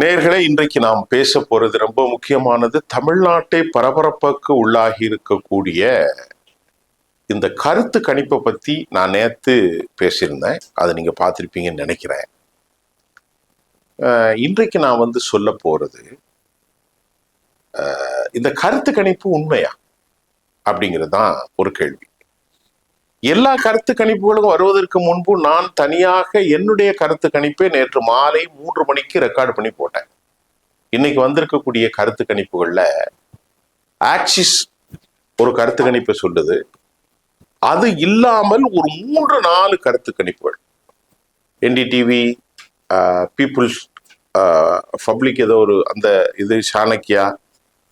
நேயர்களே, இன்றைக்கு நாம் பேச போறது ரொம்ப முக்கியமானது. தமிழ்நாட்டை பரபரப்புக்கு உள்ளாகி இருக்கக்கூடிய இந்த கருத்து கணிப்பை பத்தி நான் நேத்து பேசியிருந்தேன். அதை நீங்க பார்த்திருப்பீங்கன்னு நினைக்கிறேன். இன்றைக்கு நான் சொல்ல போறது இந்த கருத்து கணிப்பு உண்மையா அப்படிங்கிறது தான் ஒரு கேள்வி. எல்லா கருத்து கணிப்புகளும் வருவதற்கு முன்பு நான் தனியாக என்னுடைய கருத்து கணிப்பை நேற்று மாலை 3 மணிக்கு ரெக்கார்டு பண்ணி போட்டேன். இன்னைக்கு வந்திருக்கக்கூடிய கருத்து கணிப்புகள்ல ஆக்சிஸ் ஒரு கருத்து கணிப்பை சொல்லுது. அது இல்லாமல் ஒரு 3-4 கருத்து கணிப்புகள், என்டிடிவி, பீப்புள்ஸ் பப்ளிக், ஏதோ ஒரு அந்த இது சாணக்கியா,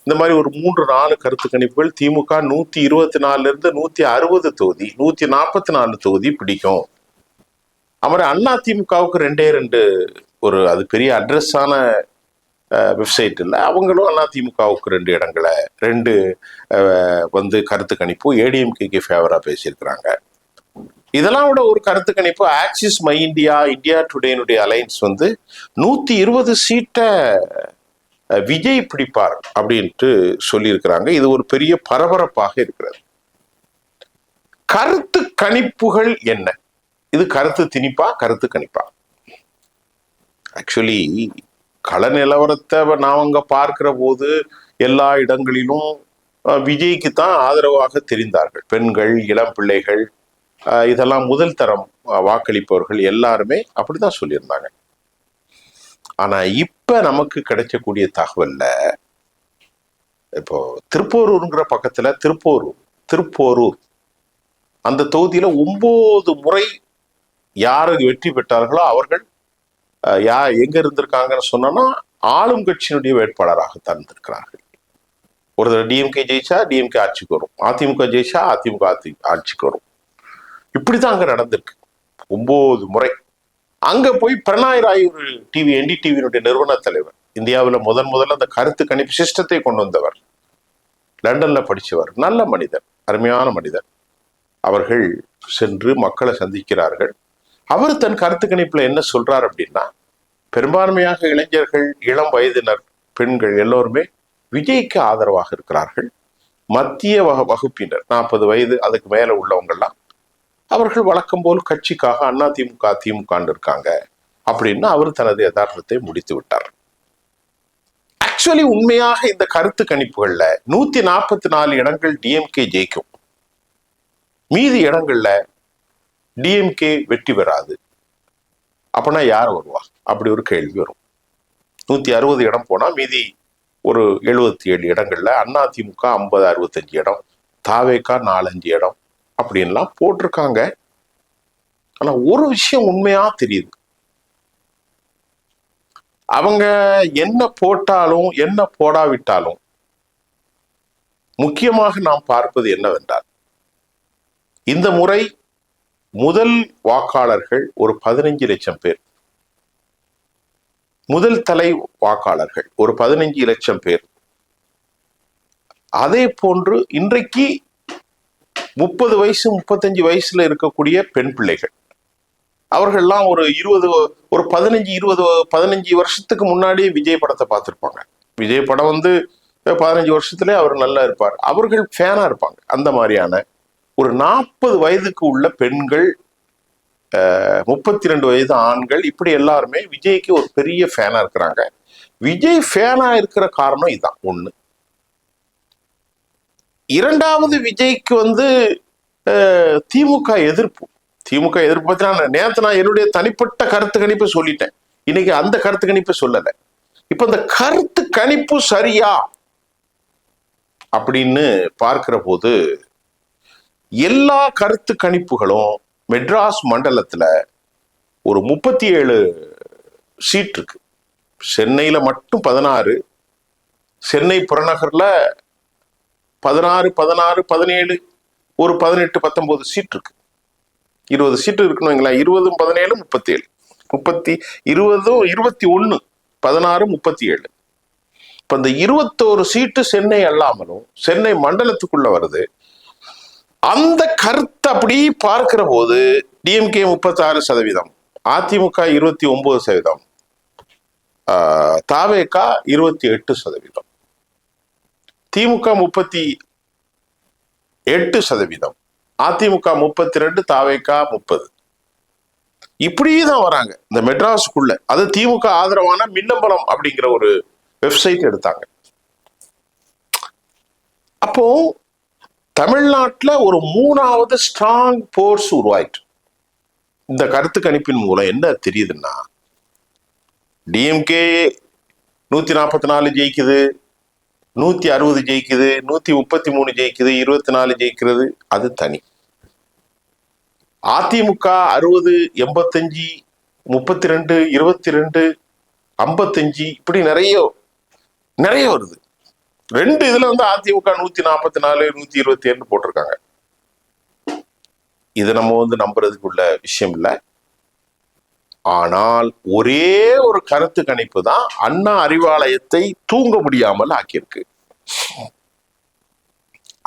இந்த மாதிரி ஒரு 3-4 கருத்து கணிப்புகள். திமுக 124 இருந்து 160 தொகுதி, 144 தொகுதி பிடிக்கும். அப்புறம் அண்ணா திமுகவுக்கு 2 ஒரு அது பெரிய அட்ரஸான வெப்சைட் இல்லை, அவங்களும் அண்ணா திமுகவுக்கு 2 இடங்களை 2 கருத்து கணிப்பு ஏடிஎம்கேக்கு ஃபேவரா பேசியிருக்கிறாங்க. இதெல்லாம் விட ஒரு கருத்து கணிப்பு ஆக்சிஸ் மை இந்தியா, இந்தியா டுடேனுடைய அலைன்ஸ் 120 சீட்டை விஜய் பிடிப்பார் அப்படின்ட்டு சொல்லியிருக்கிறாங்க. இது ஒரு பெரிய பரபரப்பாக இருக்கிறது. கருத்து கணிப்புகள் என்ன? இது கருத்து திணிப்பா, கருத்து கணிப்பா? ஆக்சுவலி கள நிலவரத்தை நாங்க பார்க்கிற போது எல்லா இடங்களிலும் விஜய்க்கு தான் ஆதரவாக தெரிந்தார்கள். பெண்கள், இளம் பிள்ளைகள், இதெல்லாம் முதல் தரம் வாக்களிப்பவர்கள் எல்லாருமே அப்படிதான் சொல்லியிருந்தாங்க. ஆனா இப்ப நமக்கு கிடைக்கக்கூடிய தகவல்ல, இப்போ திருப்போரூர்ங்கிற பக்கத்துல திருப்போரூர் அந்த தொகுதியில 9 முறை யாரு வெற்றி பெற்றார்களோ அவர்கள் எங்க இருந்திருக்காங்கன்னு சொன்னா ஆளும் கட்சியினுடைய வேட்பாளராகத்தான் இருந்திருக்கிறார்கள். ஒரு தடவை டிஎம்கே ஜெயிச்சா டிஎம்கே ஆட்சிக்கு வரும், அதிமுக ஜெயிச்சா அதிமுக ஆட்சிக்கு வரும். இப்படிதான் அங்க நடந்திருக்கு 9 முறை. அங்க போய் பிரணாய் ராய் ஒரு என்டிடிவியினுடைய நிறுவன தலைவர், இந்தியாவில் முதல்ல அந்த கருத்து கணிப்பு சிஸ்டத்தை கொண்டு வந்தவர், லண்டன்ல படிச்சவர், நல்ல மனிதர், அருமையான மனிதர். அவர்கள் சென்று மக்களை சந்திக்கிறார்கள். அவர் தன் கருத்து கணிப்புல என்ன சொல்றார் அப்படின்னா, பெரும்பான்மையாக இளைஞர்கள், இளம் வயதினர், பெண்கள் எல்லோருமே விஜய்க்கு ஆதரவாக இருக்கிறார்கள். மத்திய வகுப்பினர் 40 வயது அதுக்கு மேல உள்ளவங்கெல்லாம் அவர்கள் வழக்கம் போல் கட்சிக்காக அதிமுக திமுக இருக்காங்க அப்படின்னு அவர் தனது யதார்த்தத்தை முடித்து விட்டார். ஆக்சுவலி உண்மையாக இந்த கருத்து கணிப்புகள்ல 144 இடங்கள் டிஎம்கே ஜெயிக்கும், மீதி இடங்கள்ல டிஎம்கே வெற்றி பெறாது. அப்படின்னா யார் வருவா? அப்படி ஒரு கேள்வி வரும். 160 இடம் போனா மீதி ஒரு 77 இடங்கள்ல அதிமுக 50-65 இடம், தாவேகா 4-5 இடம் அப்படின்லாம் போட்டிருக்காங்க. ஆனா ஒரு விஷயம் உண்மையா தெரியுது, அவங்க என்ன போட்டாலும் என்ன போடாவிட்டாலும் முக்கியமாக நாம் பார்ப்பது என்னவென்றால், இந்த முறை முதல் வாக்காளர்கள் ஒரு 15 லட்சம் பேர், முதல் தலை வாக்காளர்கள் ஒரு 15 லட்சம் பேர். அதே போன்று இன்றைக்கு 30 வயசு 35 வயசுல இருக்கக்கூடிய பெண் பிள்ளைகள், அவர்கள்லாம் ஒரு 15 வருஷத்துக்கு முன்னாடி விஜய் படத்தை பார்த்திருப்பாங்க. விஜய் படம் 15 வருஷத்துல அவர் நல்லா இருப்பார், அவர்கள் ஃபேனா இருப்பாங்க. அந்த மாதிரியான ஒரு 40 வயதுக்கு உள்ள பெண்கள், 32 வயது ஆண்கள், இப்படி எல்லாருமே விஜய்க்கு ஒரு பெரிய ஃபேனா இருக்கிறாங்க. விஜய் ஃபேனா இருக்கிற காரணம் இதுதான் ஒண்ணு. இரண்டாவது, விஜய்க்கு திமுக எதிர்ப்பு பத்தி நேத்து நான் என்னுடைய தனிப்பட்ட கருத்து கணிப்பை சொல்லிட்டேன். இன்னைக்கு அந்த கருத்து கணிப்பை சொல்லல. இப்ப இந்த கருத்து கணிப்பு சரியா அப்படின்னு பார்க்கிற போது எல்லா கருத்து கணிப்புகளும் மெட்ராஸ் மண்டலத்துல ஒரு 37 சீட் இருக்கு. சென்னையில மட்டும் 16, சென்னை புறநகர்ல 16, 17, ஒரு 18-19 சீட் இருக்கு. 20 சீட்டு இருக்குன்னு வைங்களேன். 20, 17, 37, 20, 21, 16, 37. இப்ப இந்த 21 சீட்டு சென்னை அல்லாமலும் சென்னை மண்டலத்துக்குள்ள வருது. அந்த கருத்தை அப்படி பார்க்கிற போது டிஎம்கே 36%, அதிமுக 29%, தாவேகா 28%, திமுக 38%, அதிமுக 32%, தாவேகா 30%. இப்படிதான் வராங்க இந்த மெட்ராஸுக்குள்ள. அது திமுக ஆதரவான மின்னம்பலம் அப்படிங்கிற ஒரு வெப்சைட் எடுத்தாங்க. அப்போ தமிழ்நாட்டுல ஒரு 3வது ஸ்ட்ராங் போர்ஸ் உருவாயிட்டு. இந்த கருத்து கணிப்பின் மூலம் என்ன தெரியுதுன்னா, டிஎம்கே 144 ஜெயிக்குது, 160 ஜெயிக்குது, 133 ஜெயிக்குது, 24 ஜெயிக்கிறது, அது தனி. அதிமுக 60, 85, 32, 22, 55 இப்படி நிறைய வருது. 2 இதுல அதிமுக 144, 127 போட்டிருக்காங்க. இது நம்ம நம்புறதுக்குள்ள விஷயம் இல்லை. ஆனால் ஒரே ஒரு கருத்து கணிப்பு தான் அண்ணா அறிவாலயத்தை தூங்க முடியாமல் ஆக்கியிருக்கு.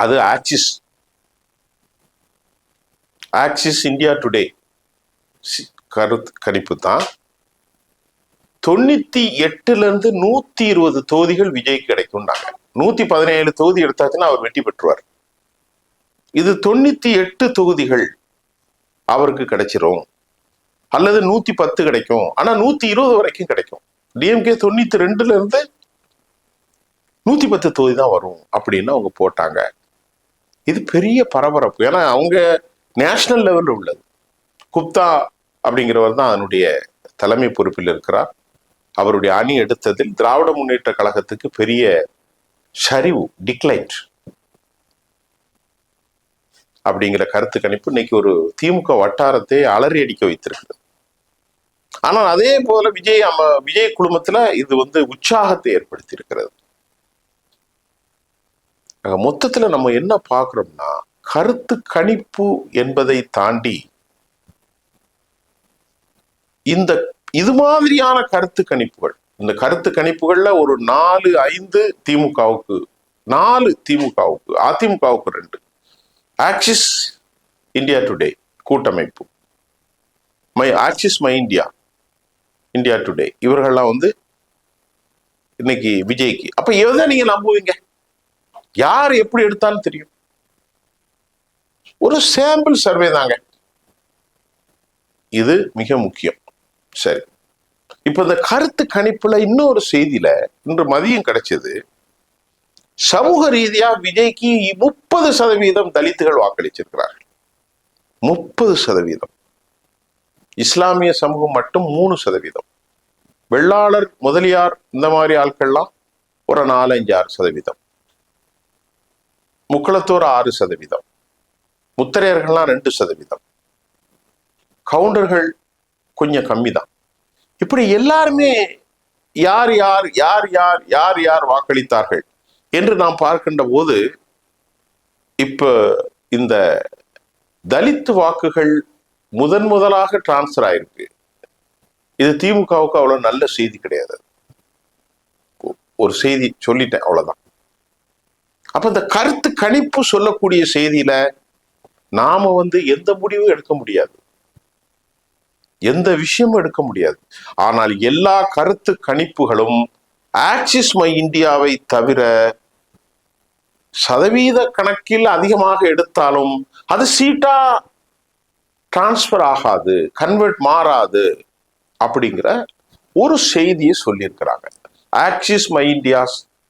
அது ஆக்சிஸ் இந்தியா டுடே கருத்து கணிப்பு தான். 98 120 தொகுதிகள் விஜய்க்கு கிடைக்கும்னாங்க. 117 தொகுதி எடுத்தாச்சுன்னா அவர் வெற்றி பெற்றுவார். இது 98 தொகுதிகள் அவருக்கு கிடைச்சிரும், அல்லது 110 கிடைக்கும், ஆனா 120 வரைக்கும் கிடைக்கும். டிஎம்கே 92 110 தொகுதி தான் வரும் அப்படின்னு அவங்க போட்டாங்க. இது பெரிய பரபரப்பு. ஏன்னா அவங்க நேஷனல் லெவல்ல உள்ளது. குப்தா அப்படிங்கிறவர் தான் அதனுடைய தலைமை பொறுப்பில் இருக்கிறார். அவருடைய அணி எடுத்ததில் திராவிட முன்னேற்ற கழகத்துக்கு பெரிய சரிவு, டிக்ளைன் அப்படிங்கிற கருத்து கணிப்பு இன்னைக்கு ஒரு திமுக வட்டாரத்தை அலறி அடிக்க வைத்திருக்கிறது. ஆனால் அதே போல விஜய் குழுமத்துல இது உற்சாகத்தை ஏற்படுத்தி இருக்கிறது. மொத்தத்துல நம்ம என்ன பார்க்கிறோம்னா, கருத்து கணிப்பு என்பதை தாண்டி இது மாதிரியான கருத்து கணிப்புகள், இந்த கருத்து கணிப்புகள்ல ஒரு 4-5 திமுகவுக்கு, 4 திமுகவுக்கு, அதிமுகவுக்கு 2, ஆக்சிஸ் இந்தியா டுடே கூட்டமைப்பு, ஆக்சிஸ் மை இந்தியா டுடே, இவர்கள்லாம் இன்னைக்கு விஜய்க்கு. அப்ப எதை நீங்க நம்புவீங்க? யார் எப்படி எடுத்தாலும் தெரியும். ஒரு சாம்பிள் சர்வே தாங்க. இது மிக முக்கியம். சரி, இப்ப இந்த கருத்து கணிப்புல இன்னொரு செய்தியில இன்று மதியம் கிடைச்சது. சமூக ரீதியா விஜய்க்கு 30% தலித்துகள் வாக்களிச்சிருக்கிறார்கள். 30%. இஸ்லாமிய சமூகம் மட்டும் 3%. வெள்ளாளர், முதலியார் இந்த மாதிரி ஆட்கள்லாம் ஒரு 4-5-6%. முக்குளத்தோர் 6%. முத்தரையர்கள்லாம் 2%. கவுண்டர்கள் கொஞ்சம் கம்மி தான். இப்படி எல்லாருமே யார் யார் வாக்களித்தார்கள் என்று நாம் பார்க்கின்ற போது, இப்ப இந்த தலித் வாக்குகள் முதலாக டிரான்ஸ்பர் ஆயிருக்கு. இது திமுகவுக்கு அவ்வளவு நல்ல செய்தி கிடையாது. ஒரு செய்தி சொல்லிட்டேன், அவ்வளவுதான். அப்ப இந்த கருத்து கணிப்பு சொல்லக்கூடிய செய்தியில நாம எந்த முடிவும் எடுக்க முடியாது, எந்த விஷயமும் எடுக்க முடியாது. ஆனால் எல்லா கருத்து கணிப்புகளும் ஆக்சிஸ் மை இந்தியாவை தவிர சதவீத கணக்கில் அதிகமாக எடுத்தாலும் அது சீட்டா டிரான்ஸ்பர் ஆகாது, கன்வெர்ட் மாறாது அப்படிங்கிற ஒரு செய்தியை சொல்லியிருக்கிறாங்க. ஆக்சிஸ் மை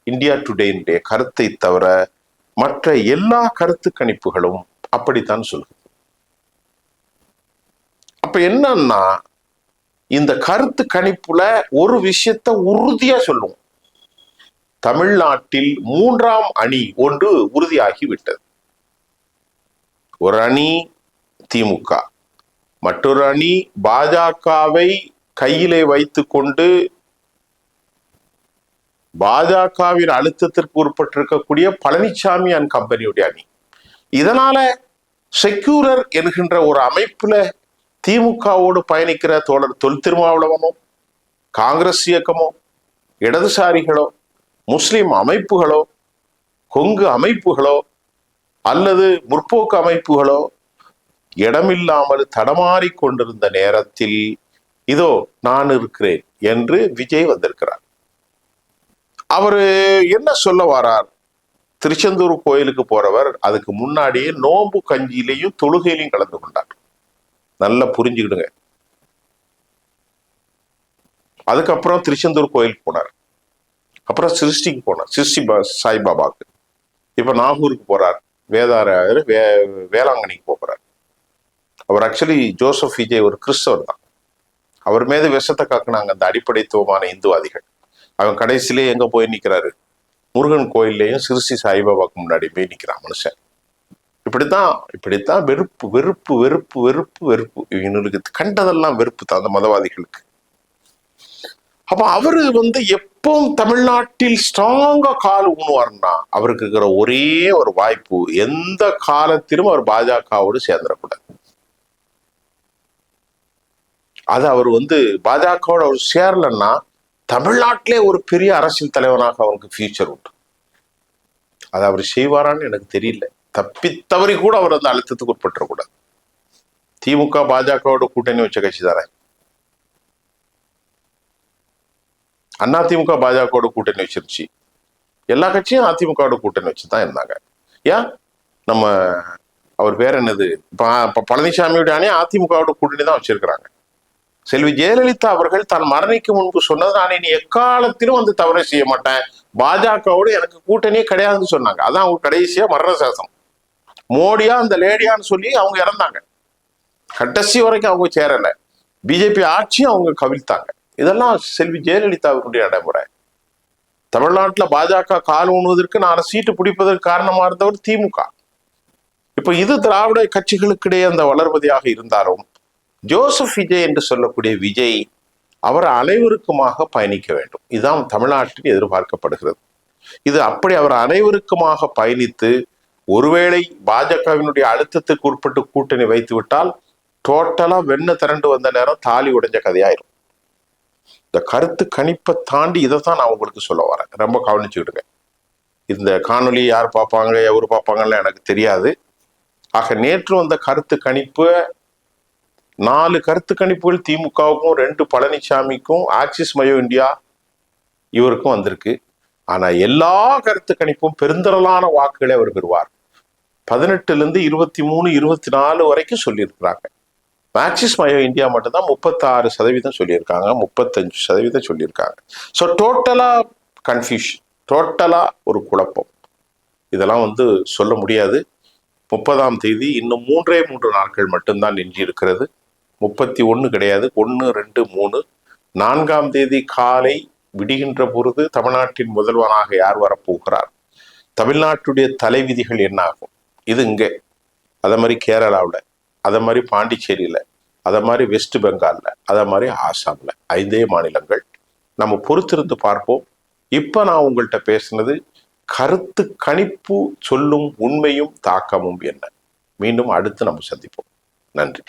இந்தியா டுடே கருத்தை தவிர மற்ற எல்லா கருத்து கணிப்புகளும் அப்படித்தான் சொல்லுது. அப்ப என்னன்னா, இந்த கருத்து கணிப்புல ஒரு விஷயத்தை உறுதியா சொல்லும். தமிழ்நாட்டில் 3ஆம் அணி ஒன்று உறுதியாகி விட்டது. ஒரு அணி திமுக, மற்றொரு அணி பாஜகவை கையிலே வைத்துக் கொண்டு பாஜகவின் அழுத்தத்திற்கு உட்பட்டிருக்கக்கூடிய பழனிசாமி அண்ட் கம்பெனியுடைய அணி. இதனால செக்யூலர் என்கின்ற ஒரு அமைப்புல திமுகவோடு பயணிக்கிற தோழர் தொல் திருமாவளவனோ, காங்கிரஸ் இயக்கமோ, இடதுசாரிகளோ, முஸ்லிம் அமைப்புகளோ, கொங்கு அமைப்புகளோ அல்லது முற்போக்கு அமைப்புகளோ இடமில்லாமல் தடமாறி கொண்டிருந்த நேரத்தில் இதோ நான் இருக்கிறேன் என்று விஜய் வந்திருக்கிறார். அவரு என்ன சொல்ல வரார்? திருச்செந்தூர் கோயிலுக்கு போறவர் அதுக்கு முன்னாடியே நோம்பு கஞ்சியிலையும் தொழுகையிலையும் கலந்து கொண்டார். நல்லா புரிஞ்சுக்கிடுங்க. அதுக்கப்புறம் திருச்செந்தூர் கோயிலுக்கு போனார், அப்புறம் சிருஷ்டிக்கு போனார், சிருஷ்டி சாய்பாபாவுக்கு. இப்ப நாகூருக்கு போறார், வேளாங்கண்ணிக்கு போறார். அவர் ஆக்சுவலி ஜோசப் விஜய் ஒரு கிறிஸ்தவர் தான். அவர் மீது விஷத்தை காக்குனாங்க அந்த அடிப்படைத்துவமான இந்துவாதிகள். அவன் கடைசியிலே எங்க போய் நிக்கிறாரு? முருகன் கோயில்லையும் சிறுசி சாய்பாபாவுக்கு முன்னாடி போய் நிக்கிறான் மனுஷன். இப்படித்தான் வெறுப்பு வெறுப்பு வெறுப்பு வெறுப்பு வெறுப்பு. இவங்களுக்கு கண்டதெல்லாம் வெறுப்பு தான் அந்த மதவாதிகளுக்கு. அப்ப அவரு எப்பவும் தமிழ்நாட்டில் ஸ்ட்ராங்கா கால் ஊனுவார்னா அவருக்கு இருக்கிற ஒரே ஒரு வாய்ப்பு, எந்த காலத்திலும் அவர் பாஜகவோடு சேர்ந்துடக்கூடாது. அது அவர் பாஜகவோட அவர் சேரலன்னா தமிழ்நாட்டிலே ஒரு பெரிய அரசியல் தலைவனாக அவருக்கு ஃபியூச்சர் உண்டு. அதை அவர் செய்வாரான்னு எனக்கு தெரியல. தப்பித்தவறி கூட அவர் அந்த அழுத்தத்துக்கு உட்பட்டுறக்கூடாது. திமுக பாஜகவோட கூட்டணி வச்ச கட்சி தானே. அதிமுக பாஜகவோட கூட்டணி வச்சிருச்சு. எல்லா கட்சியும் அதிமுகவோட கூட்டணி வச்சுதான் இருந்தாங்க. ஏன் நம்ம அவர் பேர் என்னது பழனிசாமியோட அணி அதிமுகவோட கூட்டணி தான் வச்சிருக்கிறாங்க. செல்வி ஜெயலலிதா அவர்கள் தான் மரணிக்கு முன்பு சொன்னது, நான் இனி எக்காலத்திலும் தவறை செய்ய மாட்டேன், பாஜகவோடு எனக்கு கூட்டணியே கிடையாதுன்னு சொன்னாங்க. அதான் அவங்க கடைசியா மரண சாசனம். மோடியா அந்த லேடியான்னு சொல்லி அவங்க இறந்தாங்க. கடைசி வரைக்கும் அவங்க சேரல. பிஜேபி ஆட்சியும் அவங்க கவிழ்த்தாங்க. இதெல்லாம் செல்வி ஜெயலலிதாவுடைய நடைமுறை. தமிழ்நாட்டுல பாஜக கால் ஊணுவதற்கு 4 சீட்டு பிடிப்பதற்கு காரணமா இருந்தவர் திமுக. இப்ப இது திராவிட கட்சிகளுக்கிடையே அந்த வளர்மதியாக இருந்தாலும் ஜோசப் விஜய் என்று சொல்லக்கூடிய விஜய் அவர் அனைவருக்குமாக பயணிக்க வேண்டும். இதுதான் தமிழ்நாட்டில் எதிர்பார்க்கப்படுகிறது. இது அப்படி அவர் அனைவருக்குமாக பயணித்து ஒருவேளை பாஜகவினுடைய அழுத்தத்துக்கு உட்பட்டு கூட்டணி வைத்து விட்டால் டோட்டலா வெண்ண திரண்டு வந்த நேரம் தாலி உடைஞ்ச கதையாயிரும். இந்த கருத்து கணிப்பை தாண்டி இதைத்தான் நான் உங்களுக்கு சொல்ல வரேன். ரொம்ப கவனிச்சுக்கிடுங்க. இந்த காணொலி யார் பார்ப்பாங்க எவரு பார்ப்பாங்கன்னு எனக்கு தெரியாது. ஆக நேற்று வந்த கருத்து கணிப்பு 4 கருத்து கணிப்புகள் திமுகவுக்கும் 2 பழனிசாமிக்கும் ஆக்சிஸ் மயோ இந்தியா இவருக்கும் வந்திருக்கு. ஆனா எல்லா கருத்து கணிப்பும் பெருந்திரளான வாக்குகளை அவர் பெறுவார். 18 23 24 வரைக்கும் சொல்லியிருக்கிறாங்க. ஆக்சிஸ் மயோ இந்தியா மட்டும்தான் 36% சொல்லியிருக்காங்க, 35% சொல்லியிருக்காங்க. ஸோ டோட்டலா கன்ஃபியூஷன், டோட்டலா ஒரு குழப்பம். இதெல்லாம் சொல்ல முடியாது. 30ஆம் தேதி இன்னும் 3 நாட்கள் மட்டும்தான் எஞ்சி இருக்கிறது. 31 கிடையாது, 1 2 3 4ஆம் தேதி காலை விடுகின்ற பொழுது தமிழ்நாட்டின் முதல்வனாக யார் வரப்போகிறார், தமிழ்நாட்டுடைய தலைவிதிகள் என்ன ஆகும், இது இங்கே, அதை மாதிரி கேரளாவில், அதை மாதிரி பாண்டிச்சேரியில், அதை மாதிரி வெஸ்ட் பெங்காலில், அதை மாதிரி ஆசாமில் 5 மாநிலங்கள். நம்ம பொறுத்திருந்து பார்ப்போம். இப்போ நான் உங்கள்கிட்ட பேசுனது கருத்து கணிப்பு சொல்லும் உண்மையும் தாக்கமும் என்ன. மீண்டும் அடுத்து நம்ம சந்திப்போம். நன்றி.